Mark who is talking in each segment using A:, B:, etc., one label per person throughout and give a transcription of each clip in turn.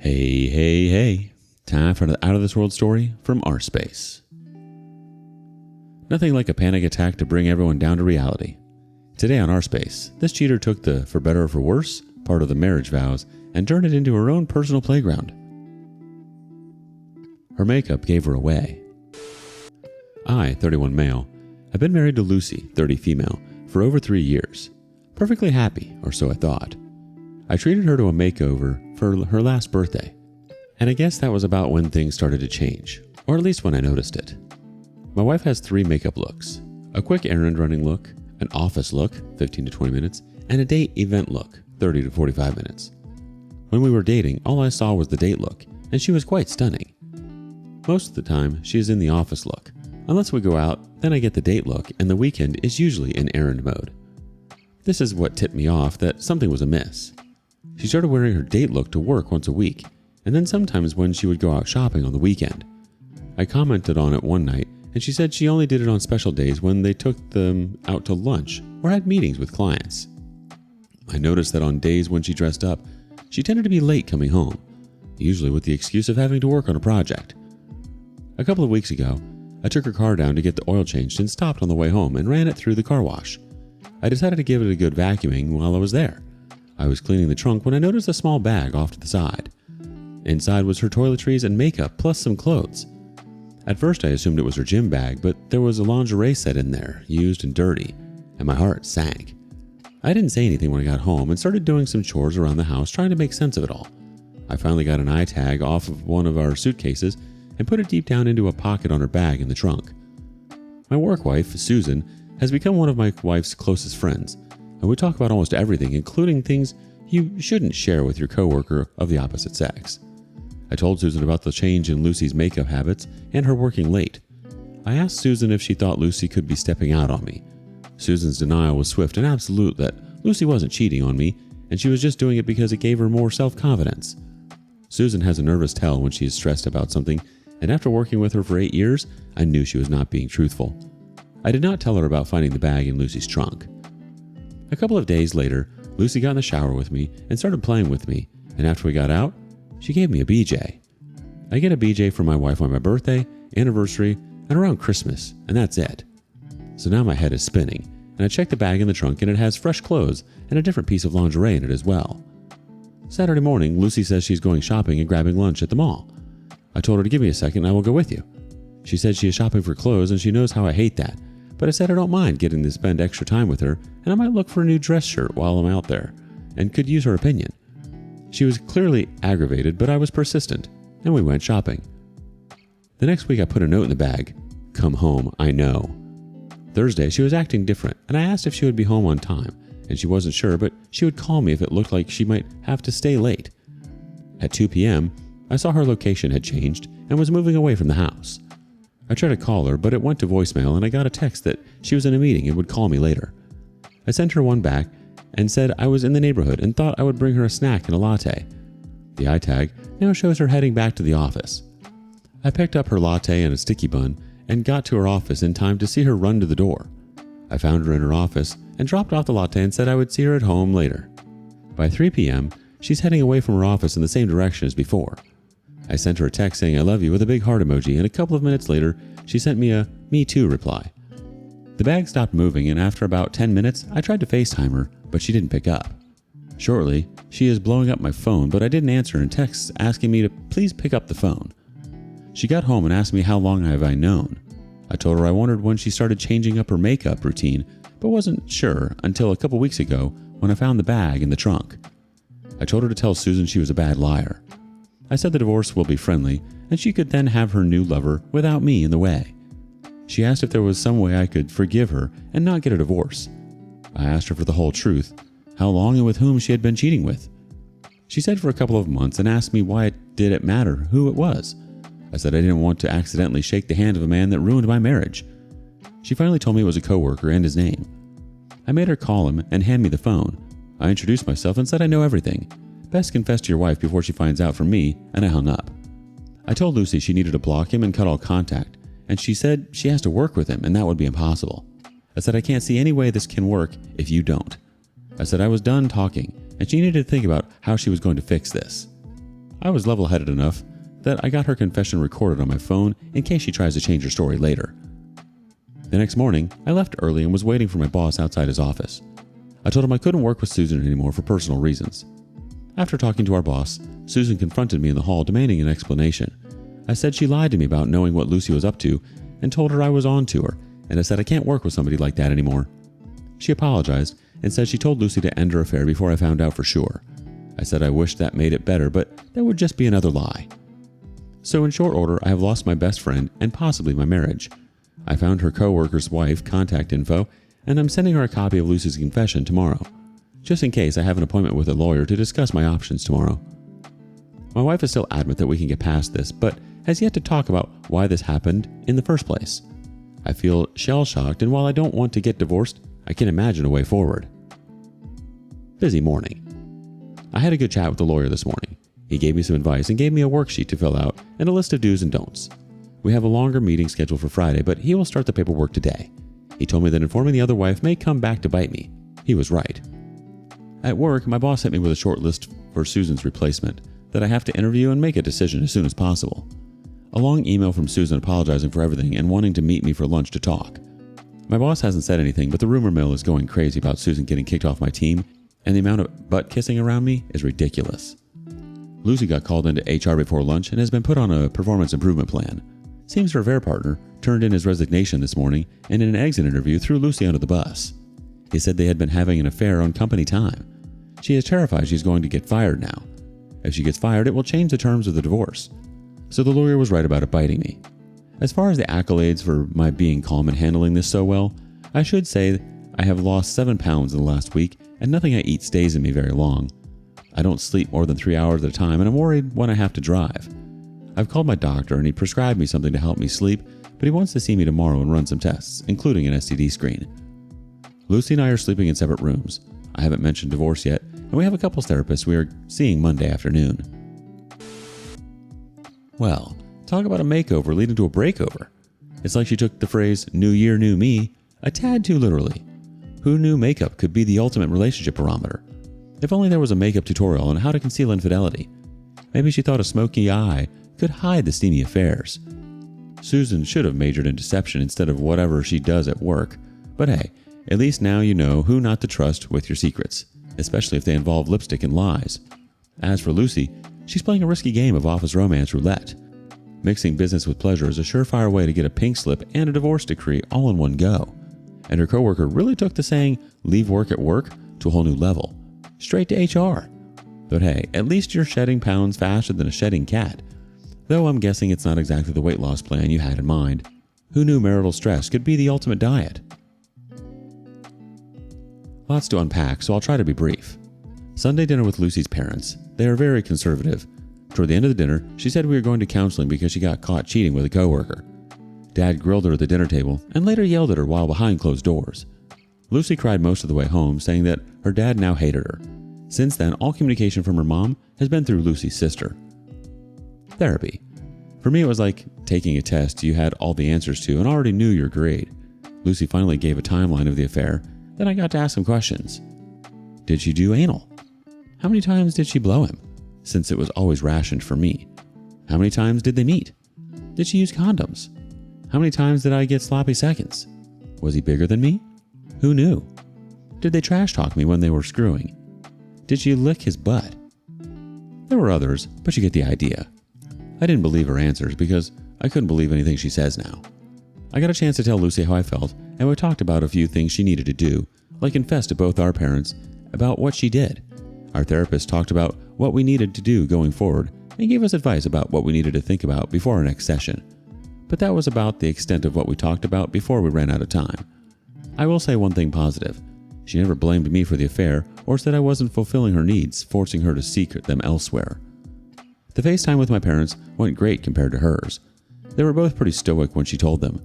A: Hey, hey, hey. Time for an out-of-this-world story from rSpace. Nothing like a panic attack to bring everyone down to reality. Today on rSpace, this cheater took the for better or for worse part of the marriage vows and turned it into her own personal playground. Her makeup gave her away. I, 31 male, have been married to Lucy, 30 female, for over 3 years. Perfectly happy, or so I thought. I treated her to a makeover for her last birthday, and I guess that was about when things started to change, or at least when I noticed it. My wife has 3 makeup looks: a quick errand running look, an office look, 15 to 20 minutes, and a date event look, 30 to 45 minutes. When we were dating, all I saw was the date look, and she was quite stunning. Most of the time, she is in the office look. Unless we go out, then I get the date look, and the weekend is usually in errand mode. This is what tipped me off that something was amiss. She started wearing her date look to work once a week, and then sometimes when she would go out shopping on the weekend. I commented on it one night, and she said she only did it on special days when they took them out to lunch or had meetings with clients. I noticed that on days when she dressed up, she tended to be late coming home, usually with the excuse of having to work on a project. A couple of weeks ago, I took her car down to get the oil changed and stopped on the way home and ran it through the car wash. I decided to give it a good vacuuming while I was there. I was cleaning the trunk when I noticed a small bag off to the side. Inside was her toiletries and makeup plus some clothes. At first I assumed it was her gym bag, but there was a lingerie set in there, used and dirty, and my heart sank. I didn't say anything when I got home and started doing some chores around the house trying to make sense of it all. I finally got an eye tag off of one of our suitcases and put it deep down into a pocket on her bag in the trunk. My work wife, Susan, has become one of my wife's closest friends, and we talk about almost everything, including things you shouldn't share with your coworker of the opposite sex. I told Susan about the change in Lucy's makeup habits and her working late. I asked Susan if she thought Lucy could be stepping out on me. Susan's denial was swift and absolute that Lucy wasn't cheating on me, and she was just doing it because it gave her more self-confidence. Susan has a nervous tell when she is stressed about something, and after working with her for 8 years, I knew she was not being truthful. I did not tell her about finding the bag in Lucy's trunk. A couple of days later, Lucy got in the shower with me and started playing with me, and after we got out, she gave me a BJ. I get a BJ for my wife on my birthday, anniversary, and around Christmas, and that's it. So now my head is spinning, and I check the bag in the trunk and it has fresh clothes and a different piece of lingerie in it as well. Saturday morning, Lucy says she's going shopping and grabbing lunch at the mall. I told her to give me a second and I will go with you. She said she is shopping for clothes and she knows how I hate that, but I said I don't mind getting to spend extra time with her, and I might look for a new dress shirt while I'm out there, and could use her opinion. She was clearly aggravated, but I was persistent, and we went shopping. The next week I put a note in the bag: "Come home, I know." Thursday she was acting different, and I asked if she would be home on time, and she wasn't sure, but she would call me if it looked like she might have to stay late. At 2 p.m., I saw her location had changed and was moving away from the house. I tried to call her, but it went to voicemail, and I got a text that she was in a meeting and would call me later. I sent her one back and said I was in the neighborhood and thought I would bring her a snack and a latte. The eye tag now shows her heading back to the office. I picked up her latte and a sticky bun and got to her office in time to see her run to the door. I found her in her office and dropped off the latte and said I would see her at home later. By 3 p.m., she's heading away from her office in the same direction as before. I sent her a text saying I love you with a big heart emoji, and a couple of minutes later, she sent me a me too reply. The bag stopped moving, and after about 10 minutes, I tried to FaceTime her, but she didn't pick up. Shortly, she is blowing up my phone, but I didn't answer, and texts asking me to please pick up the phone. She got home and asked me how long have I known. I told her I wondered when she started changing up her makeup routine, but wasn't sure until a couple weeks ago when I found the bag in the trunk. I told her to tell Susan she was a bad liar. I said the divorce will be friendly, and she could then have her new lover without me in the way. She asked if there was some way I could forgive her and not get a divorce. I asked her for the whole truth, how long and with whom she had been cheating with. She said for a couple of months and asked me why did it matter who it was. I said I didn't want to accidentally shake the hand of a man that ruined my marriage. She finally told me it was a coworker and his name. I made her call him and hand me the phone. I introduced myself and said I know everything. Best confess to your wife before she finds out from me, and I hung up. I told Lucy she needed to block him and cut all contact, and she said she has to work with him and that would be impossible. I said I can't see any way this can work if you don't. I said I was done talking, and she needed to think about how she was going to fix this. I was level-headed enough that I got her confession recorded on my phone in case she tries to change her story later. The next morning, I left early and was waiting for my boss outside his office. I told him I couldn't work with Susan anymore for personal reasons. After talking to our boss, Susan confronted me in the hall demanding an explanation. I said she lied to me about knowing what Lucy was up to and told her I was on to her, and I said I can't work with somebody like that anymore. She apologized and said she told Lucy to end her affair before I found out for sure. I said I wished that made it better, but that would just be another lie. So in short order, I have lost my best friend and possibly my marriage. I found her co-worker's wife contact info, and I'm sending her a copy of Lucy's confession tomorrow, just in case I have an appointment with a lawyer to discuss my options tomorrow. My wife is still adamant that we can get past this, but has yet to talk about why this happened in the first place. I feel shell-shocked, and while I don't want to get divorced, I can imagine a way forward. Busy morning. I had a good chat with the lawyer this morning. He gave me some advice and gave me a worksheet to fill out and a list of do's and don'ts. We have a longer meeting scheduled for Friday, but he will start the paperwork today. He told me that informing the other wife may come back to bite me. He was right. At work, my boss sent me with a short list for Susan's replacement that I have to interview and make a decision as soon as possible. A long email from Susan apologizing for everything and wanting to meet me for lunch to talk. My boss hasn't said anything, but the rumor mill is going crazy about Susan getting kicked off my team, and the amount of butt kissing around me is ridiculous. Lucy got called into HR before lunch and has been put on a performance improvement plan. Seems her affair partner turned in his resignation this morning and in an exit interview threw Lucy under the bus. He said they had been having an affair on company time. She is terrified she's going to get fired now. If she gets fired, it will change the terms of the divorce. So the lawyer was right about it biting me. As far as the accolades for my being calm and handling this so well, I should say I have lost 7 pounds in the last week and nothing I eat stays in me very long. I don't sleep more than 3 hours at a time and I'm worried when I have to drive. I've called my doctor and he prescribed me something to help me sleep, but he wants to see me tomorrow and run some tests, including an STD screen. Lucy and I are sleeping in separate rooms. I haven't mentioned divorce yet, and we have a couples therapist we are seeing Monday afternoon. Well, talk about a makeover leading to a breakover. It's like she took the phrase, "New year, new me," a tad too literally. Who knew makeup could be the ultimate relationship barometer? If only there was a makeup tutorial on how to conceal infidelity. Maybe she thought a smoky eye could hide the steamy affairs. Susan should have majored in deception instead of whatever she does at work. But hey, at least now you know who not to trust with your secrets, especially if they involve lipstick and lies. As for Lucy, she's playing a risky game of office romance roulette. Mixing business with pleasure is a surefire way to get a pink slip and a divorce decree all in one go. And her coworker really took the saying, "leave work at work," to a whole new level. Straight to HR. But hey, at least you're shedding pounds faster than a shedding cat. Though I'm guessing it's not exactly the weight loss plan you had in mind. Who knew marital stress could be the ultimate diet? Lots to unpack, so I'll try to be brief. Sunday dinner with Lucy's parents. They are very conservative. Toward the end of the dinner, she said we were going to counseling because she got caught cheating with a coworker. Dad grilled her at the dinner table and later yelled at her while behind closed doors. Lucy cried most of the way home, saying that her dad now hated her. Since then, all communication from her mom has been through Lucy's sister. Therapy. For me, it was like taking a test you had all the answers to and already knew your grade. Lucy finally gave a timeline of the affair, then I got to ask some questions. Did she do anal? How many times did she blow him, since it was always rationed for me? How many times did they meet? Did she use condoms? How many times did I get sloppy seconds? Was he bigger than me? Who knew? Did they trash talk me when they were screwing? Did she lick his butt? There were others, but you get the idea. I didn't believe her answers because I couldn't believe anything she says now. I got a chance to tell Lucy how I felt, and we talked about a few things she needed to do, like confess to both our parents about what she did. Our therapist talked about what we needed to do going forward and gave us advice about what we needed to think about before our next session. But that was about the extent of what we talked about before we ran out of time. I will say one thing positive. She never blamed me for the affair or said I wasn't fulfilling her needs, forcing her to seek them elsewhere. The FaceTime with my parents went great compared to hers. They were both pretty stoic when she told them.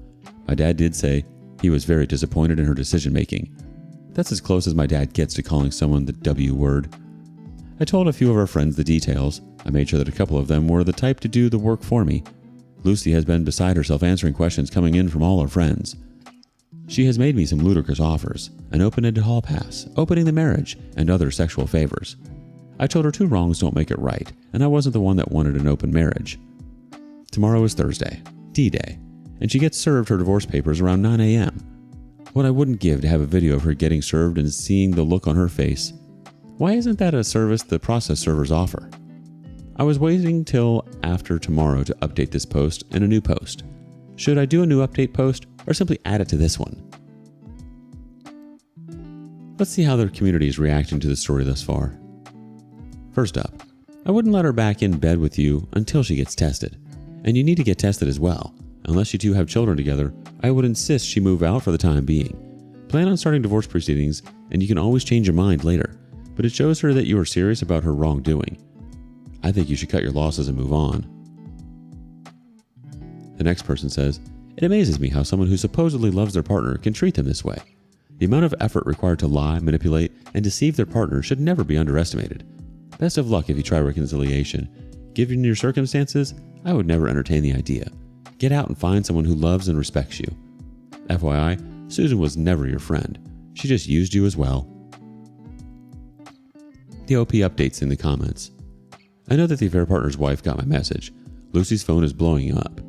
A: My dad did say he was very disappointed in her decision making. That's as close as my dad gets to calling someone the W word. I told a few of our friends the details. I made sure that a couple of them were the type to do the work for me. Lucy has been beside herself answering questions coming in from all her friends. She has made me some ludicrous offers, an open-ended hall pass, opening the marriage, and other sexual favors. I told her 2 wrongs don't make it right, and I wasn't the one that wanted an open marriage. Tomorrow is Thursday, D-Day, and she gets served her divorce papers around 9 a.m. What I wouldn't give to have a video of her getting served and seeing the look on her face. Why isn't that a service the process servers offer? I was waiting till after tomorrow to update this post in a new post. Should I do a new update post or simply add it to this one? Let's see how the community is reacting to the story thus far. First up, I wouldn't let her back in bed with you until she gets tested. And you need to get tested as well. Unless you two have children together, I would insist she move out for the time being. Plan on starting divorce proceedings, and you can always change your mind later, but it shows her that you are serious about her wrongdoing. I think you should cut your losses and move on. The next person says, it amazes me how someone who supposedly loves their partner can treat them this way. The amount of effort required to lie, manipulate, and deceive their partner should never be underestimated. Best of luck if you try reconciliation. Given your circumstances, I would never entertain the idea. Get out and find someone who loves and respects you. FYI, Susan was never your friend. She just used you as well. The OP updates in the comments. I know that the affair partner's wife got my message. Lucy's phone is blowing up.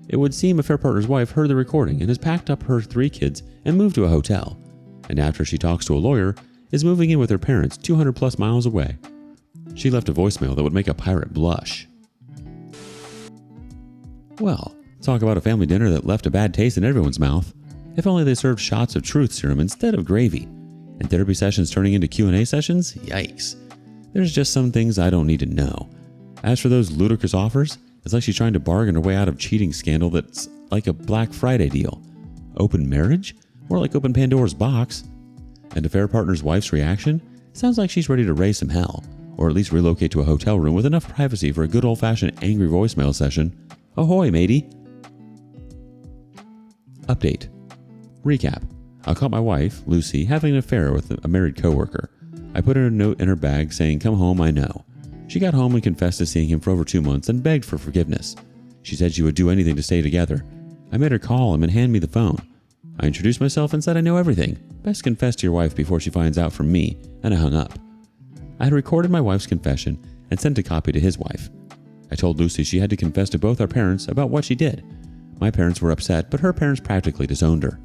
A: It would seem affair partner's wife heard the recording and has packed up her 3 kids and moved to a hotel. And after she talks to a lawyer, is moving in with her parents 200 plus miles away. She left a voicemail that would make a pirate blush. Well, talk about a family dinner that left a bad taste in everyone's mouth. If only they served shots of truth serum instead of gravy. And therapy sessions turning into Q&A sessions? Yikes. There's just some things I don't need to know. As for those ludicrous offers, it's like she's trying to bargain her way out of cheating scandal that's like a Black Friday deal. Open marriage? More like open Pandora's box. And affair partner's wife's reaction? Sounds like she's ready to raise some hell, or at least relocate to a hotel room with enough privacy for a good old-fashioned angry voicemail session. Ahoy, matey. Update. Recap. I caught my wife, Lucy, having an affair with a married coworker. I put in a note in her bag saying, come home, I know. She got home and confessed to seeing him for over 2 months and begged for forgiveness. She said she would do anything to stay together. I made her call him and hand me the phone. I introduced myself and said I know everything. Best confess to your wife before she finds out from me, and I hung up. I had recorded my wife's confession and sent a copy to his wife. I told Lucy she had to confess to both our parents about what she did. My parents were upset, but her parents practically disowned her.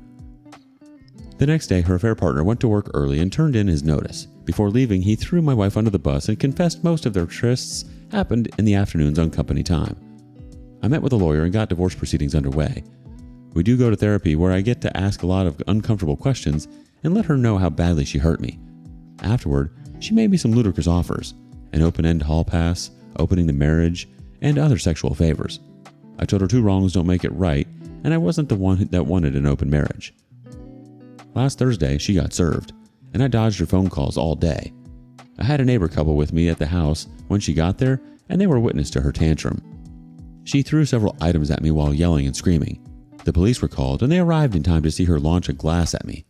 A: The next day, her affair partner went to work early and turned in his notice. Before leaving, he threw my wife under the bus and confessed most of their trysts happened in the afternoons on company time. I met with a lawyer and got divorce proceedings underway. We do go to therapy where I get to ask a lot of uncomfortable questions and let her know how badly she hurt me. Afterward, she made me some ludicrous offers, an open-end hall pass, opening the marriage, and other sexual favors. I told her 2 wrongs don't make it right, and I wasn't the one that wanted an open marriage. Last Thursday, she got served, and I dodged her phone calls all day. I had a neighbor couple with me at the house when she got there, and they were witness to her tantrum. She threw several items at me while yelling and screaming. The police were called, and they arrived in time to see her launch a glass at me.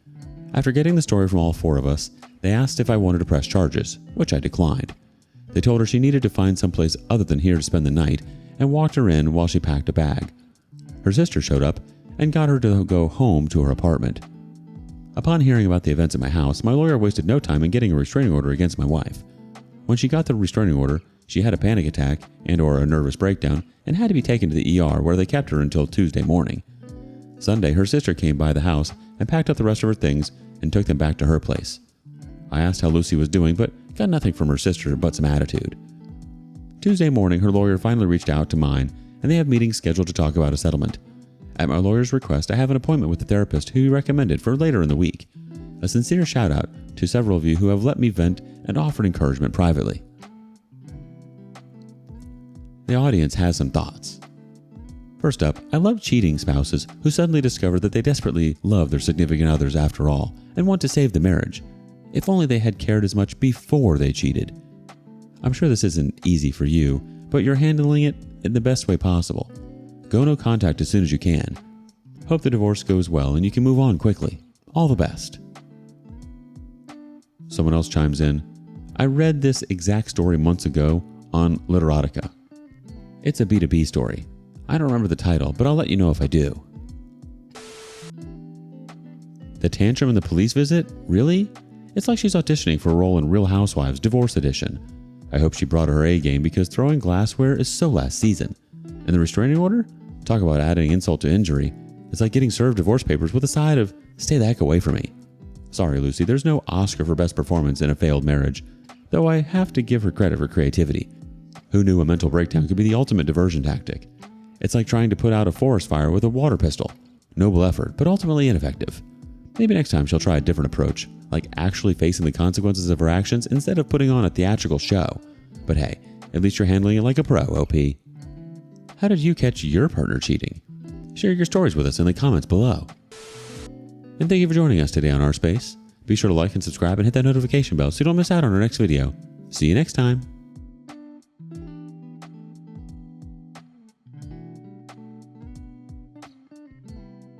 A: After getting the story from all 4 of us, they asked if I wanted to press charges, which I declined. They told her she needed to find someplace other than here to spend the night and walked her in while she packed a bag. Her sister showed up and got her to go home to her apartment. Upon hearing about the events at my house, my lawyer wasted no time in getting a restraining order against my wife. When she got the restraining order, she had a panic attack and/or a nervous breakdown and had to be taken to the ER where they kept her until Tuesday morning. Sunday, her sister came by the house and packed up the rest of her things and took them back to her place. I asked how Lucy was doing, but got nothing from her sister but some attitude. Tuesday morning, her lawyer finally reached out to mine, and they have meetings scheduled to talk about a settlement. At my lawyer's request, I have an appointment with the therapist who he recommended for later in the week. A sincere shout out to several of you who have let me vent and offered encouragement privately. The audience has some thoughts. First up, I love cheating spouses who suddenly discover that they desperately love their significant others after all and want to save the marriage. If only they had cared as much before they cheated. I'm sure this isn't easy for you, but you're handling it in the best way possible. Go no contact as soon as you can. Hope the divorce goes well and you can move on quickly. All the best. Someone else chimes in. I read this exact story months ago on Literotica. It's a B2B story. I don't remember the title, but I'll let you know if I do. The tantrum and the police visit? Really? It's like she's auditioning for a role in Real Housewives Divorce Edition. I hope she brought her A game because throwing glassware is so last season. And the restraining order? Talk about adding insult to injury. It's like getting served divorce papers with a side of, stay the heck away from me. Sorry, Lucy, there's no Oscar for best performance in a failed marriage, though I have to give her credit for creativity. Who knew a mental breakdown could be the ultimate diversion tactic? It's like trying to put out a forest fire with a water pistol. Noble effort, but ultimately ineffective. Maybe next time she'll try a different approach, like actually facing the consequences of her actions instead of putting on a theatrical show. But hey, at least you're handling it like a pro, OP. How did you catch your partner cheating? Share your stories with us in the comments below. And thank you for joining us today on rSpace. Be sure to like and subscribe and hit that notification bell so you don't miss out on our next video. See you next time.